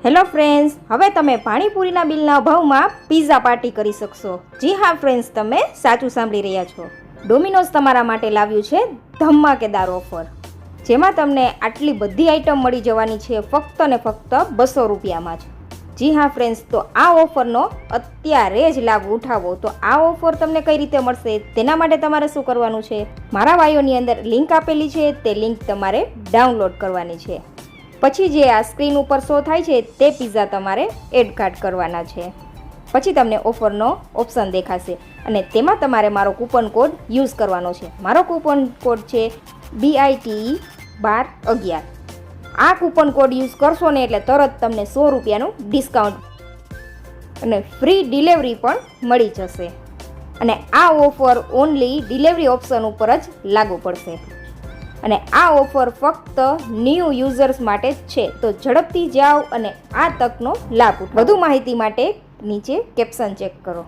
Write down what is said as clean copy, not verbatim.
Hello friends, હવે તમે પાણીપુરીના બિલના ભાવમાં પિઝા પાર્ટી કરી શકશો. જી હા ફ્રેન્ડ્સ, તમે સાચું સાંભળી રહ્યા છો. ડોમિનોઝ તમારા માટે લાવ્યું છે ધમાકેદાર ઓફર, જેમાં તમને આટલી બધી આઈટમ મળી જવાની છે ફક્ત ને ફક્ત 200 રૂપિયામાં જ. જી હા ફ્રેન્ડ્સ, તો આ ઓફરનો અત્યારે જ લાભ ઉઠાવો. તો આ ઓફર તમને કઈ રીતે મળશે તેના માટે તમારે શું કરવાનું છે, મારા બાયોની અંદર લિંક આપેલી છે, તે લિંક તમારે ડાઉનલોડ કરવાની છે. પછી જે આ સ્ક્રીન ઉપર શો થાય છે તે પિઝા તમારે એડ કાર્ડ કરવાના છે. પછી તમને ઓફરનો ઓપ્શન દેખાશે અને તેમાં તમારે મારો કૂપન કોડ યુઝ કરવાનો છે. મારો કૂપન કોડ છે BITE1211. આ કૂપન કોડ યુઝ કરશો ને એટલે તરત તમને 100 રૂપિયાનું ડિસ્કાઉન્ટ અને ફ્રી ડિલિવરી પણ મળી જશે. અને આ ઓફર ઓનલી ડિલિવરી ઓપ્શન ઉપર જ લાગુ પડશે અને આ ઓફર ફક્ત ન્યૂ યુઝર્સ માટે જ છે. તો ઝડપથી જાઓ અને આ તકનો લાભ ઉઠાવો. વધુ માહિતી માટે નીચે કેપ્શન ચેક કરો.